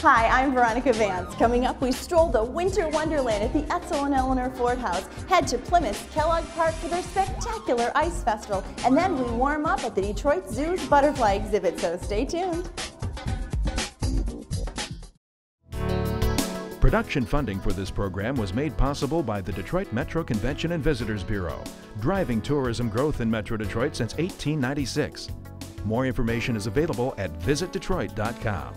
Hi, I'm Veronica. Coming up, we stroll the winter wonderland at the Edsel and Eleanor Ford House, head to Plymouth Kellogg Park for their spectacular ice festival, and then we warm up at the Detroit Zoo's butterfly exhibit, so stay tuned. Production funding for this program was made possible by the Detroit Metro Convention and Visitors Bureau, driving tourism growth in Metro Detroit since 1896. More information is available at visitdetroit.com.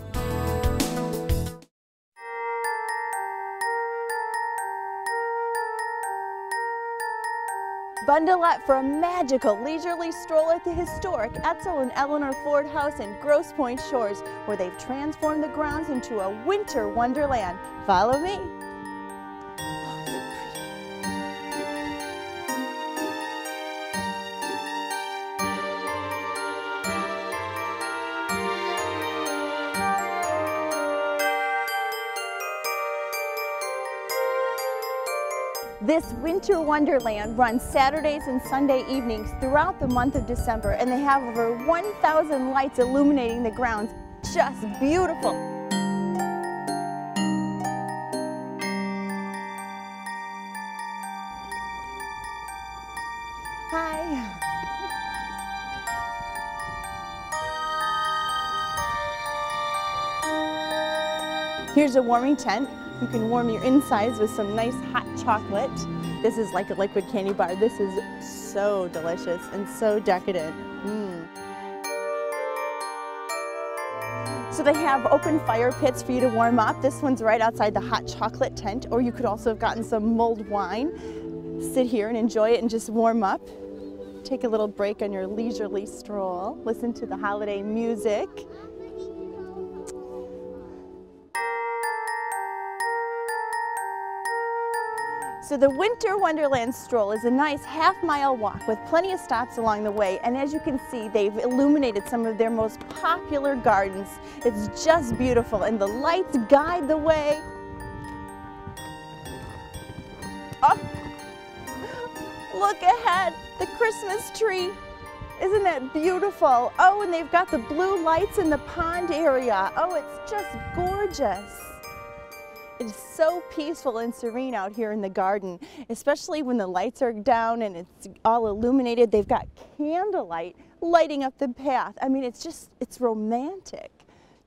Bundle up for a magical leisurely stroll at the historic Edsel and Eleanor Ford House in Gross Pointe Shores, where they've transformed the grounds into a winter wonderland. Follow me. This winter wonderland runs Saturdays and Sunday evenings throughout the month of December, and they have over 1,000 lights illuminating the grounds. Just beautiful. Hi. Here's a warming tent. You can warm your insides with some nice hot chocolate. This is like a liquid candy bar. This is so delicious and so decadent. So they have open fire pits for you to warm up. This one's right outside the hot chocolate tent, or you could also have gotten some mulled wine. Sit here and enjoy it and just warm up. Take a little break on your leisurely stroll. Listen to the holiday music. So the Winter Wonderland stroll is a nice half-mile walk with plenty of stops along the way, and as you can see, they've illuminated some of their most popular gardens. It's just beautiful, and the lights guide the way. Oh, look ahead, the Christmas tree. Isn't that beautiful? Oh, and they've got the blue lights in the pond area. Oh, it's just gorgeous. It's so peaceful and serene out here in the garden, especially when the lights are down and it's all illuminated. They've got candlelight lighting up the path. I mean, it's romantic.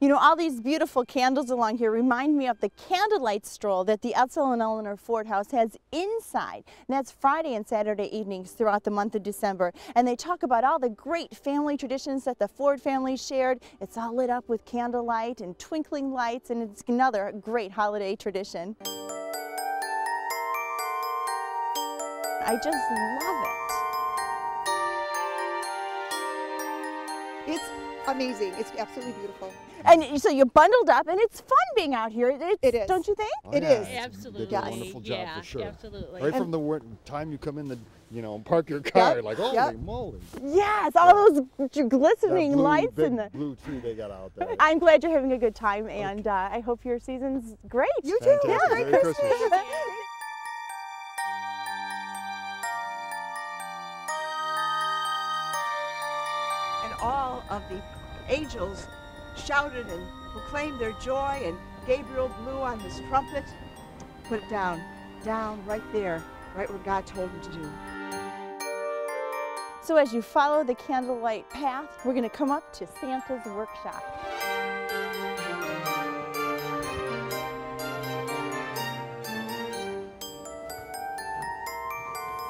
You know, all these beautiful candles along here remind me of the candlelight stroll that the Edsel and Eleanor Ford House has inside. And that's Friday and Saturday evenings throughout the month of December. And they talk about all the great family traditions that the Ford family shared. It's all lit up with candlelight and twinkling lights, and it's another great holiday tradition. I just love it. It's amazing. It's absolutely beautiful. And so you're bundled up, and it's fun being out here. It is. Don't you think? Oh, it is. Absolutely. You did a wonderful job for sure. Absolutely. Right from the time you come in, park your car, like holy moly. Yes, all those glistening lights big and the blue tree they got out there. I'm glad you're having a good time, and I hope your season's great. You too. Fantastic. Yeah, Merry Christmas. And all of the angels shouted and proclaimed their joy, and Gabriel blew on his trumpet. Put it down right there, right where God told him to do. So as you follow the candlelight path, we're going to come up to Santa's workshop.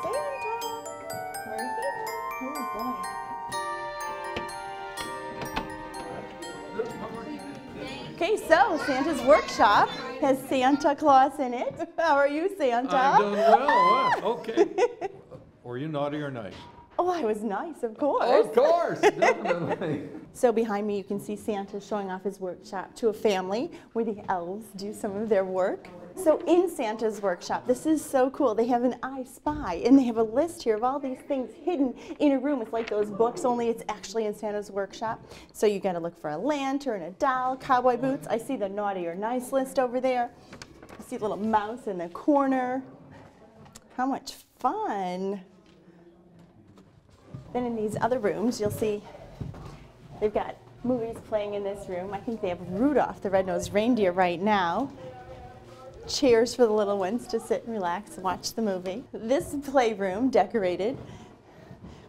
Santa, we're here. Oh boy. Okay, so Santa's workshop has Santa Claus in it. How are you, Santa? I'm doing well. Okay. Were you naughty or nice? Oh, I was nice, of course. Of course, definitely. So behind me you can see Santa showing off his workshop to a family where the elves do some of their work. So in Santa's workshop, this is so cool. They have an I Spy, and they have a list here of all these things hidden in a room. It's like those books, only it's actually in Santa's workshop. So you got to look for a lantern, a doll, cowboy boots. I see the naughty or nice list over there. I see a little mouse in the corner. How much fun. Then in these other rooms, you'll see they've got Movies playing in this room. I think they have Rudolph the Red-Nosed Reindeer right now. Chairs for the little ones to sit and relax and watch the movie. This playroom decorated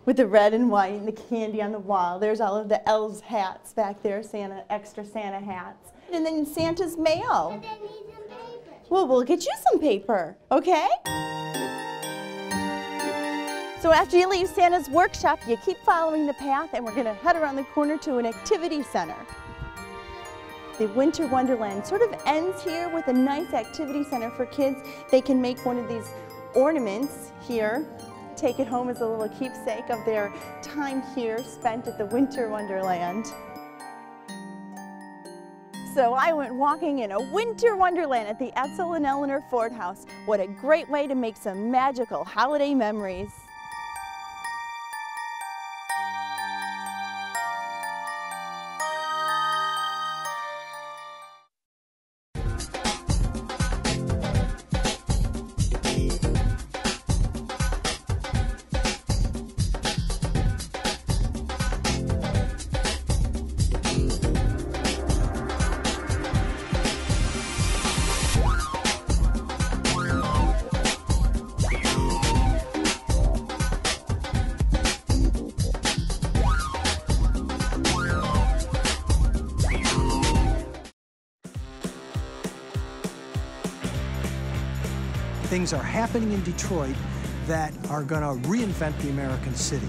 with the red and white and the candy on the wall. There's all of the elves' hats back there, extra Santa hats. And then Santa's mail. But I need some paper. Well, we'll get you some paper, okay? So after you leave Santa's workshop, you keep following the path and we're gonna head around the corner to an activity center. The Winter Wonderland sort of ends here with a nice activity center for kids. They can make one of these ornaments here, take it home as a little keepsake of their time here spent at the Winter Wonderland. So I went walking in a winter wonderland at the Edsel and Eleanor Ford House. What a great way to make some magical holiday memories. Things are happening in Detroit that are going to reinvent the American city.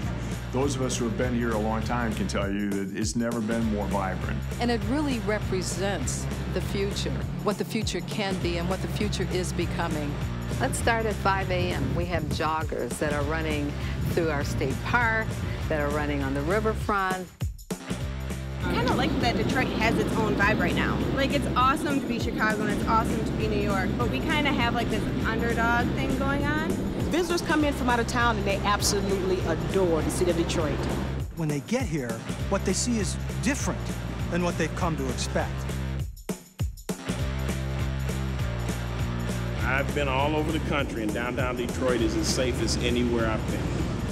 Those of us who have been here a long time can tell you that it's never been more vibrant. And it really represents the future, what the future can be and what the future is becoming. Let's start at 5 a.m. We have joggers that are running through our state park, that are running on the riverfront. I kind of like that Detroit has its own vibe right now. Like, it's awesome to be Chicago and it's awesome to be New York, but we kind of have like this underdog thing going on. Visitors come in from out of town and they absolutely adore the city of Detroit. When they get here, what they see is different than what they've come to expect. I've been all over the country, and downtown Detroit is as safe as anywhere I've been.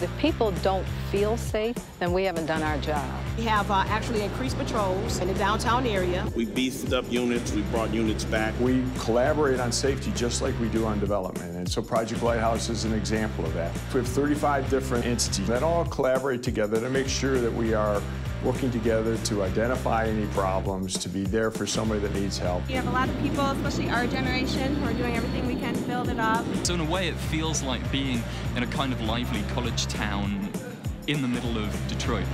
If people don't feel safe, then we haven't done our job. We have actually increased patrols in the downtown area. We beefed up units, we brought units back. We collaborate on safety just like we do on development, and so Project Lighthouse is an example of that. We have 35 different entities that all collaborate together to make sure that we are working together to identify any problems, to be there for somebody that needs help. We have a lot of people, especially our generation, who are doing everything we can to build it up. So in a way it feels like being in a kind of lively college town in the middle of Detroit.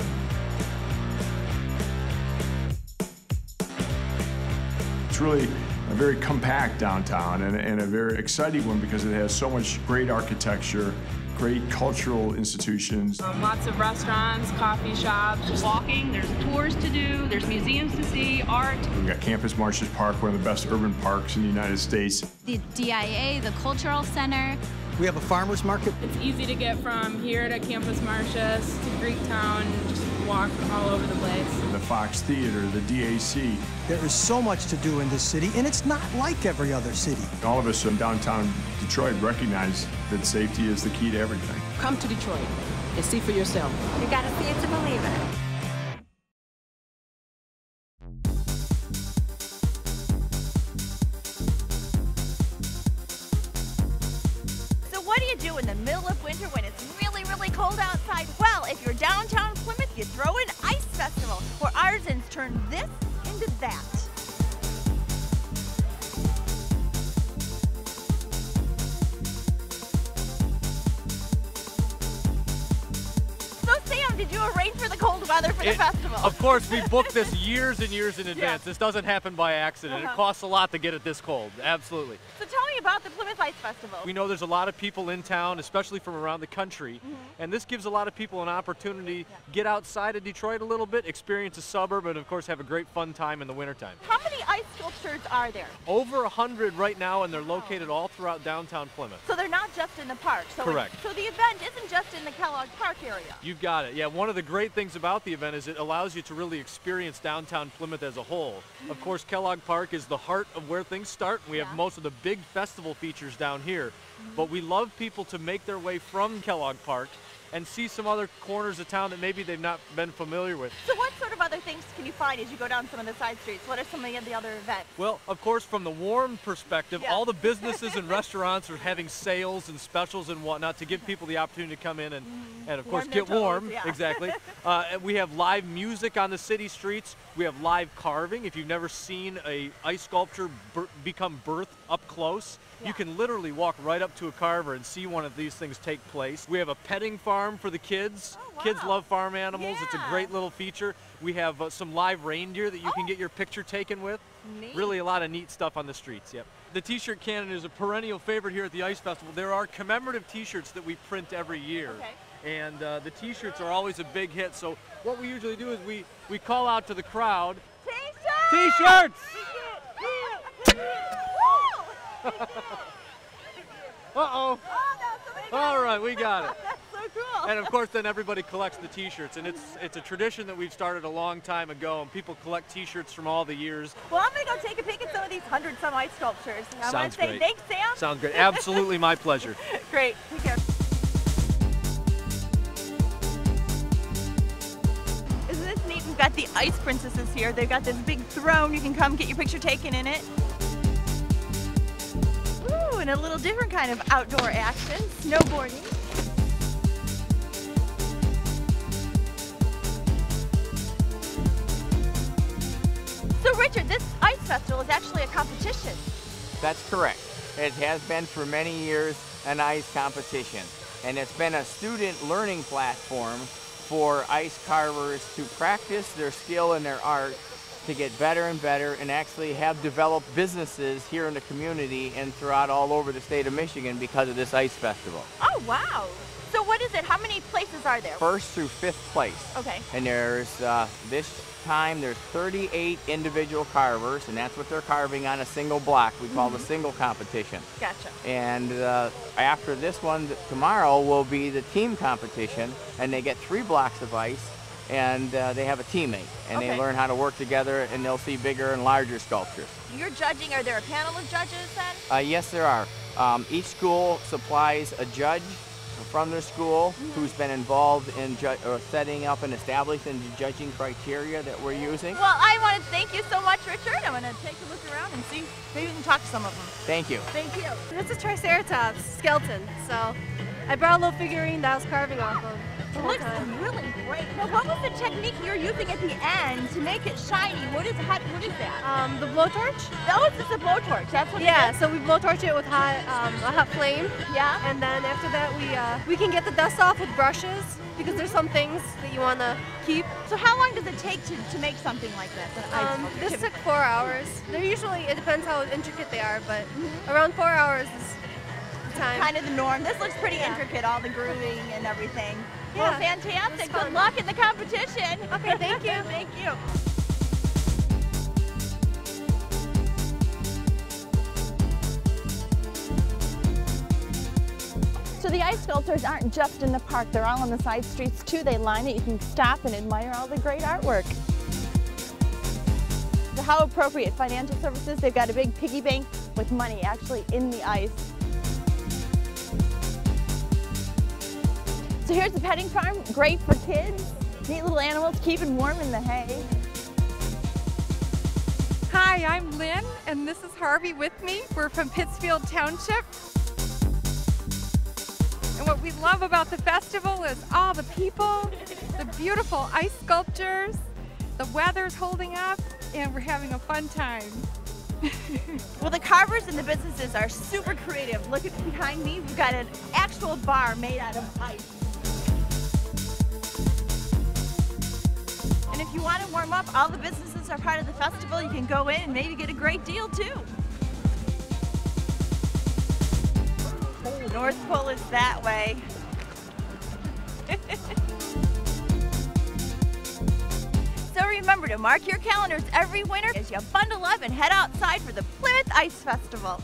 It's really a very compact downtown and a very exciting one because it has so much great architecture, great cultural institutions. Lots of restaurants, coffee shops. Just walking, there's tours to do, there's museums to see, art. We've got Campus Martius Park, one of the best urban parks in the United States. The DIA, the Cultural Center. We have a farmer's market. It's easy to get from here to Campus Martius to Greektown, just walk all over the place. The Fox Theater, the DAC. There is so much to do in this city, and it's not like every other city. All of us in downtown Detroit recognize that safety is the key to everything. Come to Detroit and see for yourself. You gotta see it to believe it. What do you do in the middle of winter when it's really, really cold outside? Well, if you're downtown Plymouth, you throw an ice festival where artisans turn this into that. So Sam, did you arrange for the cold weather for the festival? Of course, we booked this years and years in advance. This doesn't happen by accident. It costs a lot to get it this cold, absolutely. So tell me about the Plymouth Ice Festival. We know there's a lot of people in town, especially from around the country, and this gives a lot of people an opportunity to get outside of Detroit a little bit, experience a suburb, and of course have a great fun time in the wintertime. How many ice sculptures are there? Over 100 right now, and they're located all throughout downtown Plymouth. So they're not just in the park. So correct. So the event isn't just in the Kellogg Park area. You've got it. Yeah, one of the great things about the event is it allows you to really experience downtown Plymouth as a whole. Of course, Kellogg Park is the heart of where things start. We have most of the big festival features down here, but we love people to make their way from Kellogg Park and see some other corners of town that maybe they've not been familiar with. So what sort of other things can you find as you go down some of the side streets? What are some of the other events? Well, of course, from the warm perspective, all the businesses and restaurants are having sales and specials and whatnot to give people the opportunity to come in and of course, get warm. Yeah. Exactly. We have live music on the city streets. We have live carving. If you've never seen a ice sculpture become birthed up close, you can literally walk right up to a carver and see one of these things take place. We have a petting farm for the kids. Kids love farm animals. It's a great little feature. We have some live reindeer that you can get your picture taken with. Neat. Really a lot of neat stuff on the streets, yep. The t-shirt cannon is a perennial favorite here at the Ice Festival. There are commemorative t-shirts that we print every year. And the t-shirts are always a big hit. So what we usually do is we call out to the crowd. T-shirts! Uh-oh. All right, we got it. That's so cool. And of course, then everybody collects the t-shirts, and it's a tradition that we've started a long time ago, and people collect t-shirts from all the years. Well, I'm going to go take a peek at some of these 100-some ice sculptures. I want to say great. thanks, Sam. Sounds great. Absolutely my pleasure. Great. Take care. Isn't this neat? We've got the ice princesses here. They've got this big throne. You can come get your picture taken in it. Ooh, and a little different kind of outdoor action, snowboarding. So Richard, this ice festival is actually a competition. That's correct. It has been for many years an ice competition, and it's been a student learning platform for ice carvers to practice their skill and their art to get better and better, and actually have developed businesses here in the community and throughout all over the state of Michigan because of this ice festival. Oh, wow. So what is it? How many places are there? First through fifth place. Okay. And there's, this time, there's 38 individual carvers, and that's what they're carving on a single block. We call the single competition. Gotcha. And after this one, tomorrow will be the team competition, and they get 3 blocks of ice, and they have a teammate, and they learn how to work together, and they'll see bigger and larger sculptures. You're judging. Are there a panel of judges then? Yes, there are. Each school supplies a judge from their school who's been involved in setting up and establishing the judging criteria that we're using. Well, I want to thank you so much, Richard. I'm going to take a look around and see, maybe we can talk to some of them. Thank you. Thank you. This is Triceratops skeleton, so I brought a little figurine that I was carving off of. It looks really great. Now, what was the technique you're using at the end to make it shiny? What is that? The blowtorch. Oh, it's just a blowtorch. That's what it is? So we blowtorch it with a hot flame. Yeah. And then after that, we can get the dust off with brushes because there's some things that you want to keep. So how long does it take to make something like this? This took 4 hours. They're usually, it depends how intricate they are, but around 4 hours is the time. Kind of the norm. This looks pretty intricate, all the grooving and everything. Yeah, well, fantastic. Good luck in the competition. Okay, thank you. Thank you. So the ice sculptors aren't just in the park. They're all on the side streets too. They line it. You can stop and admire all the great artwork. So how appropriate. Financial services, they've got a big piggy bank with money actually in the ice. So here's the petting farm, great for kids. Neat little animals, keeping warm in the hay. Hi, I'm Lynn, and this is Harvey with me. We're from Pittsfield Township. And what we love about the festival is all the people, the beautiful ice sculptures, the weather's holding up, and we're having a fun time. Well, the carvers and the businesses are super creative. Look at behind me, we've got an actual bar made out of ice. And if you want to warm up, all the businesses are part of the festival. You can go in and maybe get a great deal too. North Pole is that way. So remember to mark your calendars every winter as you bundle up and head outside for the Plymouth Ice Festival.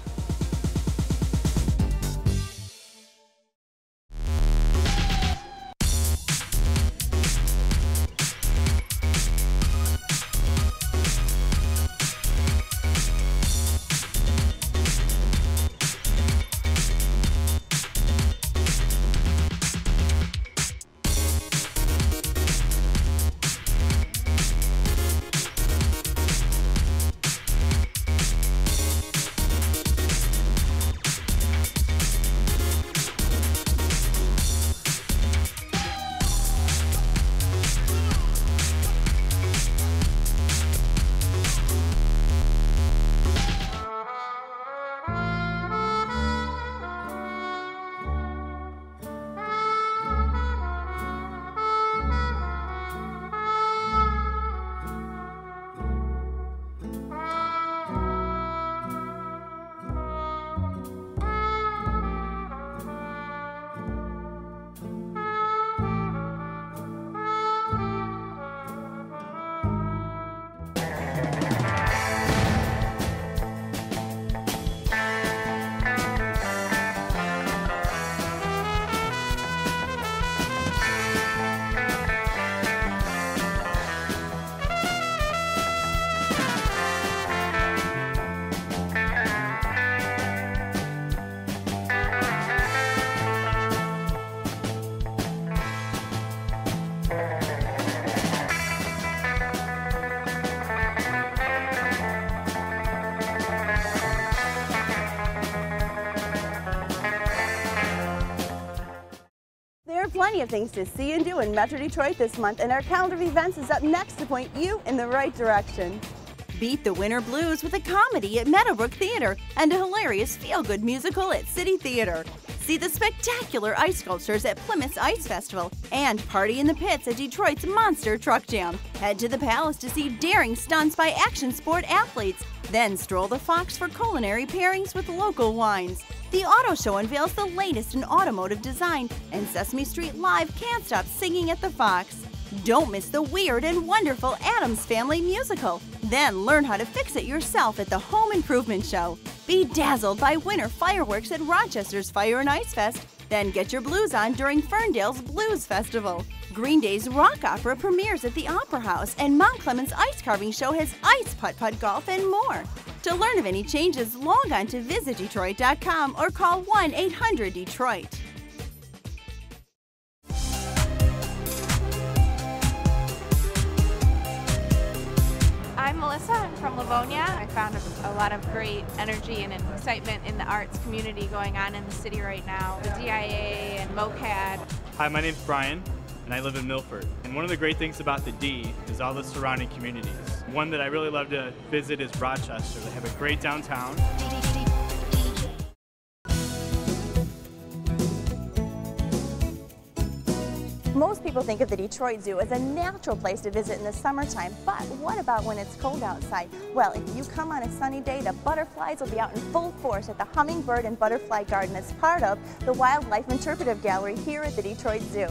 plenty of things to see and do in Metro Detroit this month, and our calendar of events is up next to point you in the right direction. Beat the winter blues with a comedy at Meadowbrook Theater and a hilarious feel-good musical at City Theater. See the spectacular ice sculptures at Plymouth's Ice Festival and party in the pits at Detroit's Monster Truck Jam. Head to the Palace to see daring stunts by action sport athletes. Then stroll the Fox for culinary pairings with local wines. The Auto Show unveils the latest in automotive design, and Sesame Street Live can't stop singing at the Fox. Don't miss the weird and wonderful Addams Family musical. Then learn how to fix it yourself at the Home Improvement Show. Be dazzled by winter fireworks at Rochester's Fire and Ice Fest. Then get your blues on during Ferndale's Blues Festival. Green Day's rock opera premieres at the Opera House, and Mount Clemens Ice Carving Show has ice putt-putt golf and more. To learn of any changes, log on to visitdetroit.com or call 1-800-DETROIT. I'm Melissa. I'm from Livonia. I found a lot of great energy and excitement in the arts community going on in the city right now. The DIA and MOCAD. Hi, my name's Brian, and I live in Milford. And one of the great things about the D is all the surrounding communities. One that I really love to visit is Rochester. They have a great downtown. Most people think of the Detroit Zoo as a natural place to visit in the summertime, but what about when it's cold outside? Well, if you come on a sunny day, the butterflies will be out in full force at the Hummingbird and Butterfly Garden as part of the Wildlife Interpretive Gallery here at the Detroit Zoo.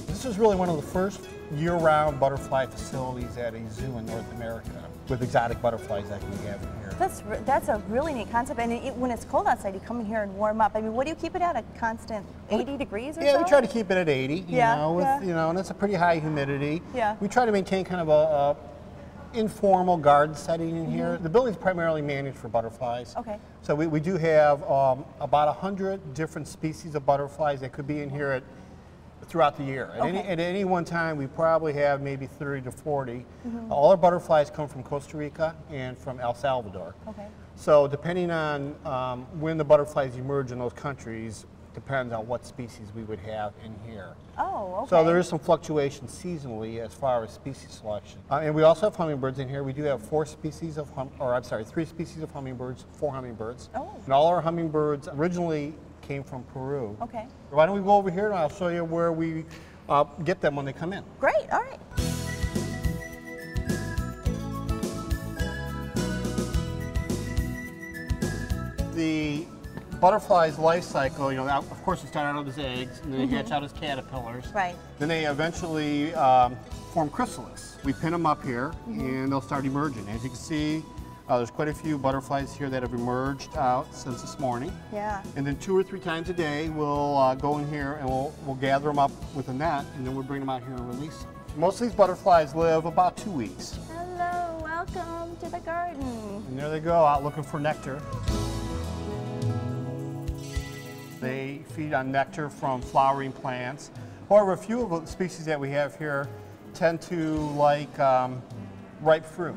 This is really one of the first year-round butterfly facilities at a zoo in North America with exotic butterflies like we have in here. That's a really neat concept, and when it's cold outside, you come in here and warm up. I mean, what do you keep it at, a constant 80 degrees or so? Yeah, we try to keep it at 80, you know, yeah. and it's a pretty high humidity. Yeah. We try to maintain kind of a informal garden setting in here. The building's primarily managed for butterflies. Okay. So we do have about 100 different species of butterflies that could be in here throughout the year. At any one time, we probably have maybe 30 to 40. All our butterflies come from Costa Rica and from El Salvador. Okay. So depending on when the butterflies emerge in those countries, depends on what species we would have in here. Oh, okay. So there is some fluctuation seasonally as far as species selection. And we also have hummingbirds in here. We do have 3 species of hummingbirds, 4 hummingbirds. Oh. And all our hummingbirds originally came from Peru. Okay. Why don't we go over here and I'll show you where we get them when they come in. Great, all right. The butterfly's life cycle, you know, of course, they start out as eggs, and then they hatch out as caterpillars. Right. Then they eventually form chrysalis. We pin them up here, and they'll start emerging. As you can see, there's quite a few butterflies here that have emerged out since this morning. Yeah. And then 2 or 3 times a day, we'll go in here and we'll gather them up with a net, and then we'll bring them out here and release them. Most of these butterflies live about 2 weeks. Hello, welcome to the garden. And there they go, out looking for nectar. They feed on nectar from flowering plants. However, a few of the species that we have here tend to like ripe fruit.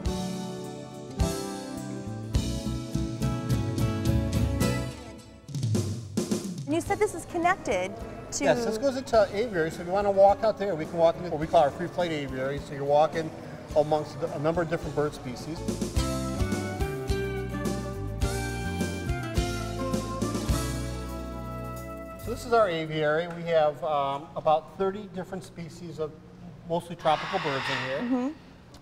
And you said this is connected to... Yes, this goes into aviary, so if you want to walk out there, we can walk into what we call our free flight aviary, so you're walking amongst a number of different bird species. So this is our aviary. We have about 30 different species of mostly tropical birds in here,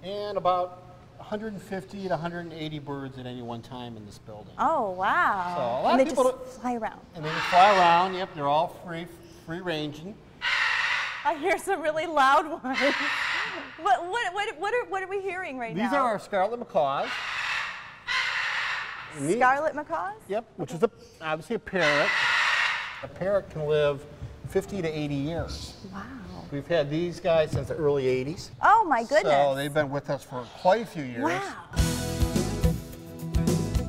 and about 150 to 180 birds at any one time in this building. Oh, wow. So a lot and of people just fly around. And they just fly around, yep, they're all free-ranging. I hear some really loud ones. What are we hearing right now? These are our scarlet macaws. Scarlet macaws? Yep, which is obviously a parrot. A parrot can live 50 to 80 years. Wow. We've had these guys since the early 80s. Oh my goodness. So they've been with us for quite a few years. Wow.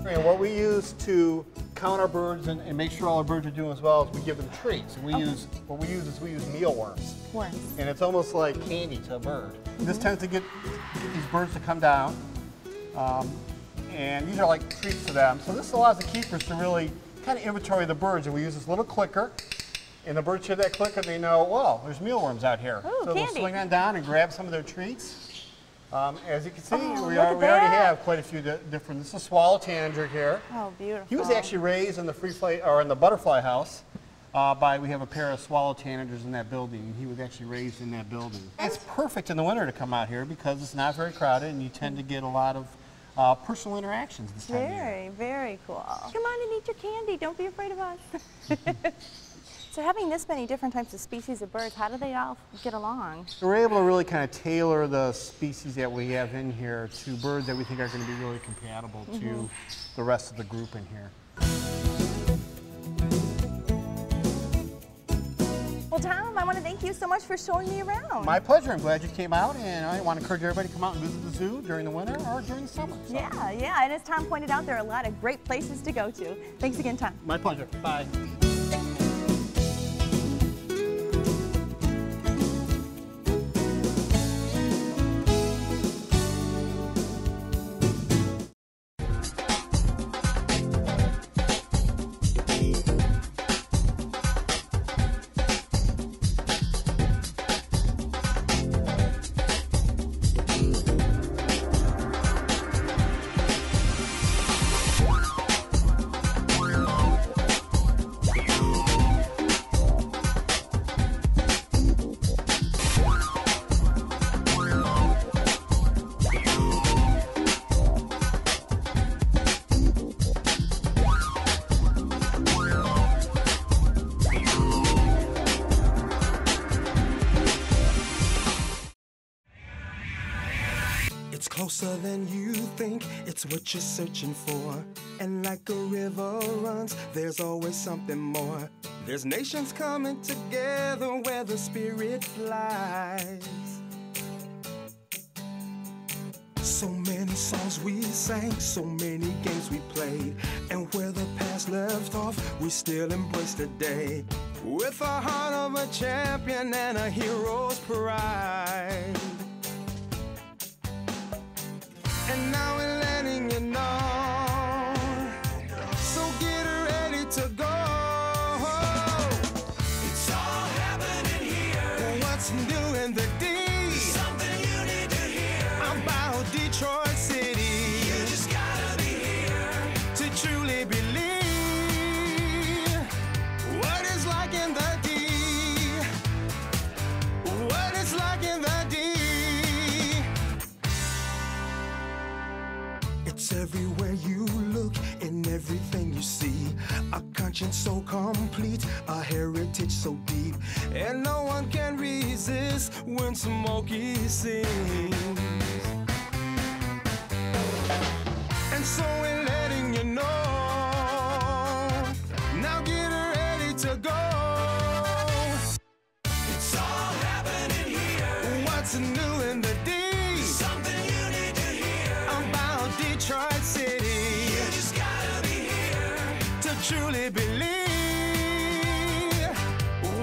And what we use to count our birds and make sure all our birds are doing as well is we give them treats. And we use mealworms. Worms. And it's almost like candy to a bird. This tends to get these birds to come down. and these are like treats to them. So this allows the keepers to really kind of inventory the birds, and we use this little clicker, and the birds hear that clicker, they know, well, there's mealworms out here. Ooh, so candy. they'll swing on down and grab some of their treats. As you can see, we look at already that. have quite a few different. This is a swallow tanager here. Oh, beautiful. He was actually raised in the in the butterfly house. We have a pair of swallow tanagers in that building, and he was actually raised in that building. It's perfect in the winter to come out here because it's not very crowded, and you tend to get a lot of personal interactions this time of year. Very, very cool. Come on and eat your candy. Don't be afraid of us. So having this many different types of species of birds, how do they all get along? So we're able to really kind of tailor the species that we have in here to birds that we think are going to be really compatible to the rest of the group in here. Well, Tom, I want to thank you so much for showing me around. My pleasure. I'm glad you came out, and I want to encourage everybody to come out and visit the zoo during the winter or during the summer. So. Yeah, and as Tom pointed out, there are a lot of great places to go to. Thanks again, Tom. My pleasure. Bye. Closer than you think, it's what you're searching for. And like a river runs, there's always something more. There's nations coming together where the spirit flies. So many songs we sang, so many games we played. And where the past left off, we still embrace today. With the heart of a champion and a hero's pride. And now we're letting you know, so get ready to go. It's all happening here. What's new in the D? Something you need to hear about Detroit City. You just gotta be here to truly believe what it's like in the D. What it's like in the D. It's everywhere you look, in everything you see. A conscience so complete, a heritage so deep. And no one can resist when Smokey sings. And so we're letting you know, now get ready to go. It's all happening here. What's new in the D? Something you need to hear about Detroit City. You just gotta be here to truly believe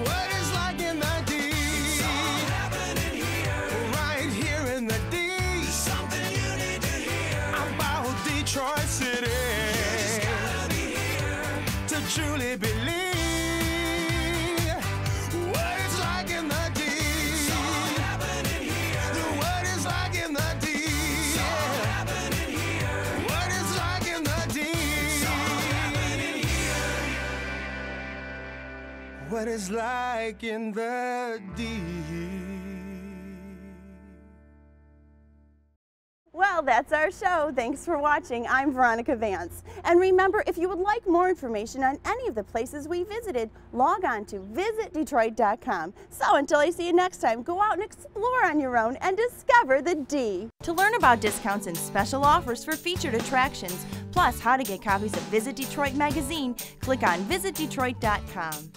what it's like in the D. It's all happening here, right here in the D. Something you need to hear about Detroit City. You just gotta be here to truly believe what it's like in the D. It's all happening here, what it's like in the D. It's all happening here, what it's like in the D. It's all happening here, what it's like in the D. Well, that's our show. Thanks for watching. I'm Veronica Vance. And remember, if you would like more information on any of the places we visited, log on to visitdetroit.com. So until I see you next time, go out and explore on your own and discover the D. To learn about discounts and special offers for featured attractions, plus how to get copies of Visit Detroit magazine, click on visitdetroit.com.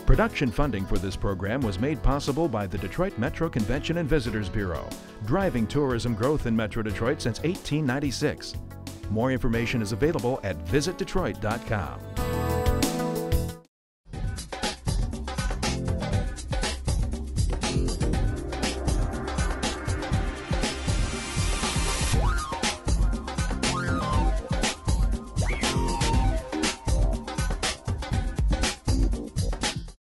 Production funding for this program was made possible by the Detroit Metro Convention and Visitors Bureau, driving tourism growth in Metro Detroit since 1896. More information is available at visitdetroit.com.